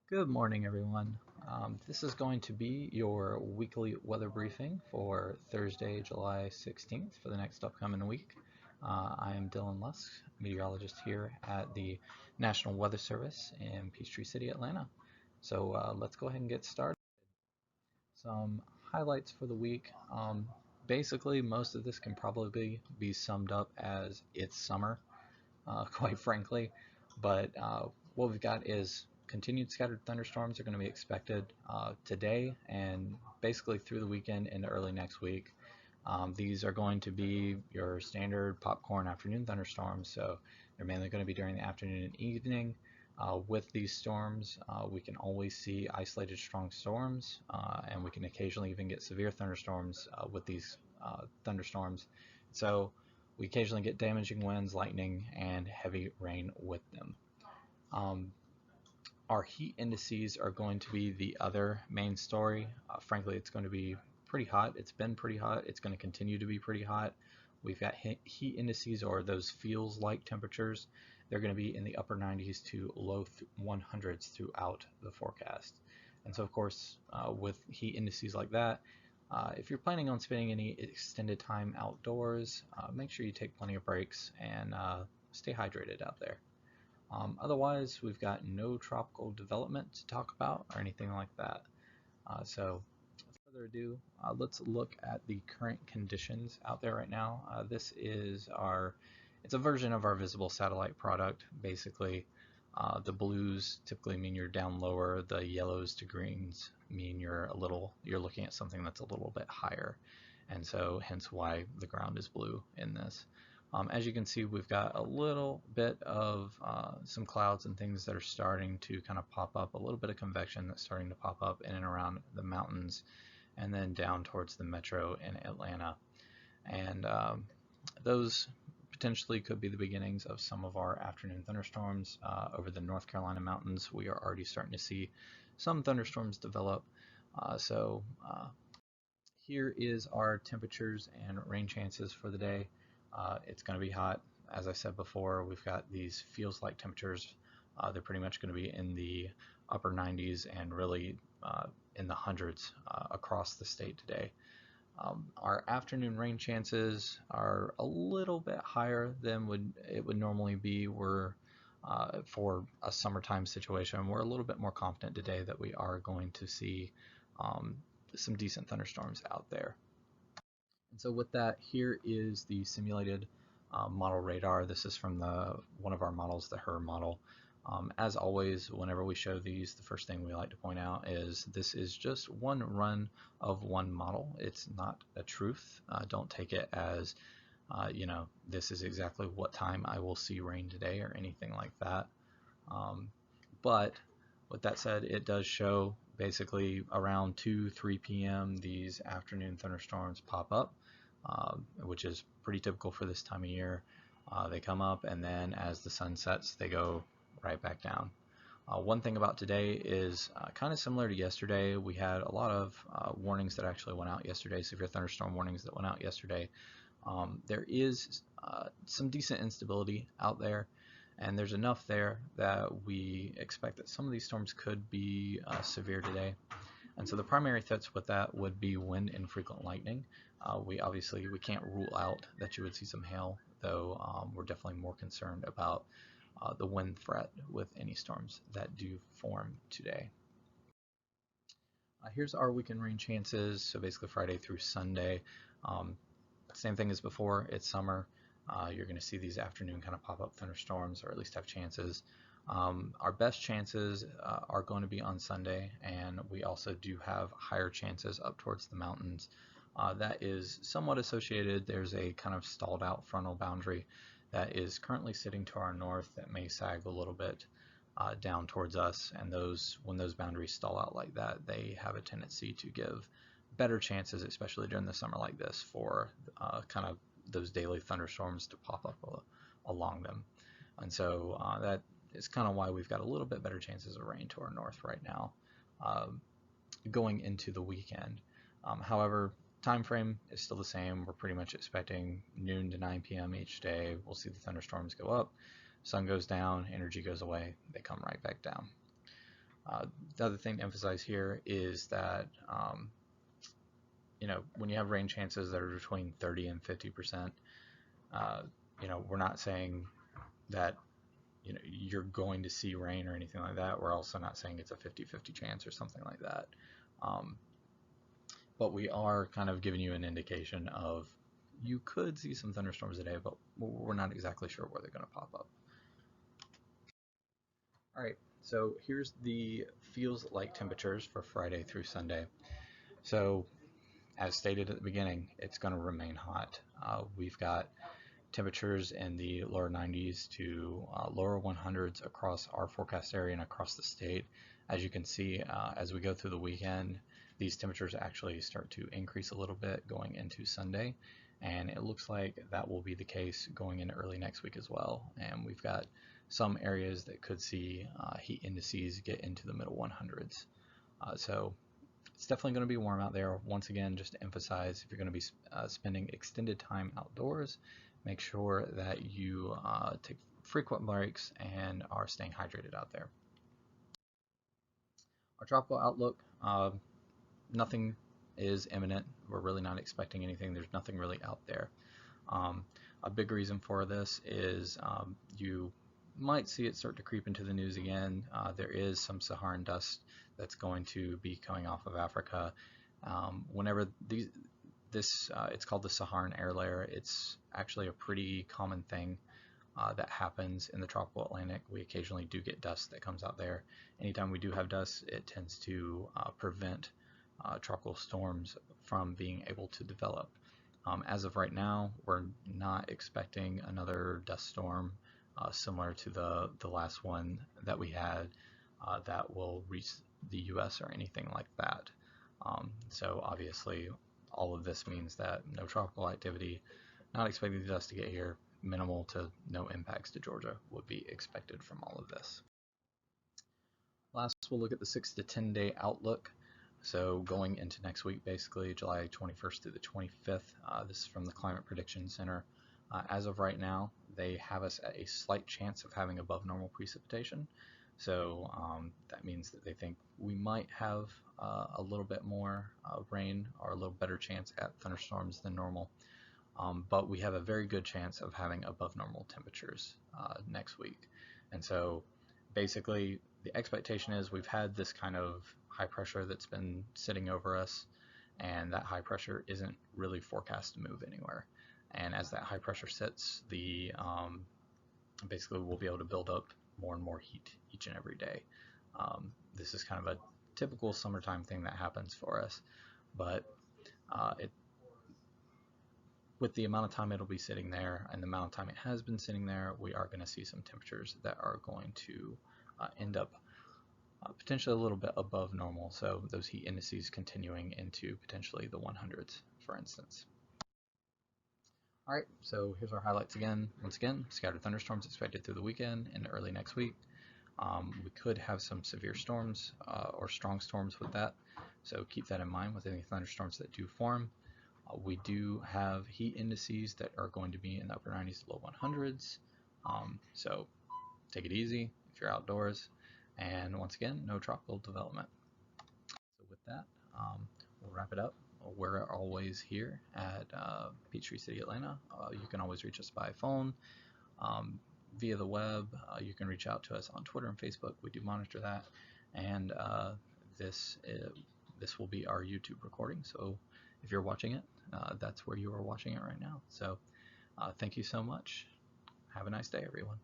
Good morning, everyone. This is going to be your weekly weather briefing for Thursday, July 16th for the next upcoming week. I am Dylan Lusk, meteorologist here at the National Weather Service in Peachtree City, Atlanta. So let's go ahead and get started. Some highlights for the week. Basically, most of this can probably be summed up as it's summer, quite frankly. But what we've got is continued scattered thunderstorms are going to be expected today and basically through the weekend into early next week. These are going to be your standard popcorn afternoon thunderstorms, so they're mainly going to be during the afternoon and evening. With these storms, we can always see isolated strong storms, and we can occasionally even get severe thunderstorms with these thunderstorms. So we occasionally get damaging winds, lightning, and heavy rain with them. Um, our heat indices are going to be the other main story. Frankly, it's going to be pretty hot. It's been pretty hot. It's going to continue to be pretty hot. We've got heat indices, or those feels like temperatures. They're going to be in the upper 90s to low 100s throughout the forecast. And so, of course, with heat indices like that, if you're planning on spending any extended time outdoors, make sure you take plenty of breaks and stay hydrated out there. Otherwise, we've got no tropical development to talk about or anything like that. So, without further ado, let's look at the current conditions out there right now. This is it's a version of our visible satellite product. Basically, the blues typically mean you're down lower. The yellows to greens mean you're looking at something that's a little bit higher, and so hence why the ground is blue in this. As you can see, we've got a little bit of some clouds and things that are starting to kind of pop up, a little bit of convection that's starting to pop up in and around the mountains and then down towards the metro in Atlanta. And those potentially could be the beginnings of some of our afternoon thunderstorms over the North Carolina mountains. We are already starting to see some thunderstorms develop. So here is our temperatures and rain chances for the day. It's going to be hot. As I said before, we've got these feels like temperatures. They're pretty much going to be in the upper 90s and really in the hundreds across the state today. Our afternoon rain chances are a little bit higher than it would normally be. For a summertime situation, we're a little bit more confident today that we are going to see um, some decent thunderstorms out there. And so with that, here is the simulated model radar. This is from one of our models, the HER model. As always, whenever we show these, the first thing we like to point out is this is just one run of one model. It's not a truth. Don't take it as, this is exactly what time I will see rain today or anything like that. But with that said, it does show basically around 2, 3 p.m. these afternoon thunderstorms pop up, which is pretty typical for this time of year. They come up, and then as the sun sets, they go right back down. One thing about today is kind of similar to yesterday. We had a lot of warnings that actually went out yesterday, severe thunderstorm warnings that went out yesterday. There is some decent instability out there, and there's enough there that we expect that some of these storms could be severe today. And so the primary threats with that would be wind and frequent lightning. We can't rule out that you would see some hail, though we're definitely more concerned about the wind threat with any storms that do form today. Here's our weekend rain chances, so basically Friday through Sunday. Um, Same thing as before, it's summer. You're going to see these afternoon kind of pop-up thunderstorms, or at least have chances. Our best chances are going to be on Sunday, and we also do have higher chances up towards the mountains. That is somewhat associated. There's a kind of stalled out frontal boundary that is currently sitting to our north that may sag a little bit down towards us, and when those boundaries stall out like that, they have a tendency to give better chances, especially during the summer like this, for kind of those daily thunderstorms to pop up along them. And so that is kind of why we've got a little bit better chances of rain to our north right now going into the weekend. However, time frame is still the same. We're pretty much expecting noon to 9 p.m. each day. We'll see the thunderstorms go up, sun goes down, energy goes away, they come right back down. The other thing to emphasize here is that when you have rain chances that are between 30 and 50%, we're not saying that you're going to see rain or anything like that. We're also not saying it's a 50-50 chance or something like that. But we are kind of giving you an indication of you could see some thunderstorms today, but we're not exactly sure where they're going to pop up. All right, so here's the feels like temperatures for Friday through Sunday. So as stated at the beginning, it's going to remain hot. We've got temperatures in the lower 90s to lower 100s across our forecast area and across the state. As you can see, as we go through the weekend, these temperatures actually start to increase a little bit going into Sunday, and it looks like that will be the case going into early next week as well. And we've got some areas that could see heat indices get into the middle 100s. So it's definitely going to be warm out there. Once again, just to emphasize, if you're going to be spending extended time outdoors, make sure that you take frequent breaks and are staying hydrated out there. Our tropical outlook, nothing is imminent. We're really not expecting anything. There's nothing really out there. A big reason for this is you might see it start to creep into the news again. There is some Saharan dust that's going to be coming off of Africa. Whenever it's called the Saharan air layer. It's actually a pretty common thing that happens in the tropical Atlantic. We occasionally do get dust that comes out there. Anytime we do have dust, it tends to prevent tropical storms from being able to develop. As of right now, we're not expecting another dust storm similar to the last one that we had that will reach the US or anything like that. So obviously all of this means that no tropical activity, not expecting the dust to get here, minimal to no impacts to Georgia would be expected from all of this. Last, we'll look at the 6 to 10 day outlook. So going into next week, basically July 21st through the 25th, this is from the Climate Prediction Center. As of right now, they have us at a slight chance of having above normal precipitation. So that means that they think we might have a little bit more rain or a little better chance at thunderstorms than normal. But we have a very good chance of having above normal temperatures next week. And so basically the expectation is we've had this kind of high pressure that's been sitting over us, and that high pressure isn't really forecast to move anywhere. And as that high pressure sits, basically we'll be able to build up more and more heat each and every day. This is kind of a typical summertime thing that happens for us, but with the amount of time it'll be sitting there and the amount of time it has been sitting there, we are going to see some temperatures that are going to end up potentially a little bit above normal. So those heat indices continuing into potentially the 100s, for instance. All right, so here's our highlights again. Once again, scattered thunderstorms expected through the weekend and early next week. We could have some severe storms or strong storms with that, so keep that in mind with any thunderstorms that do form. We do have heat indices that are going to be in the upper 90s to low 100s, so take it easy if you're outdoors. And once again, no tropical development. So with that, we'll wrap it up. We're always here at Peachtree City, Atlanta. You can always reach us by phone, via the web. You can reach out to us on Twitter and Facebook. We do monitor that. And this will be our YouTube recording. So if you're watching it, that's where you are watching it right now. So thank you so much. Have a nice day, everyone.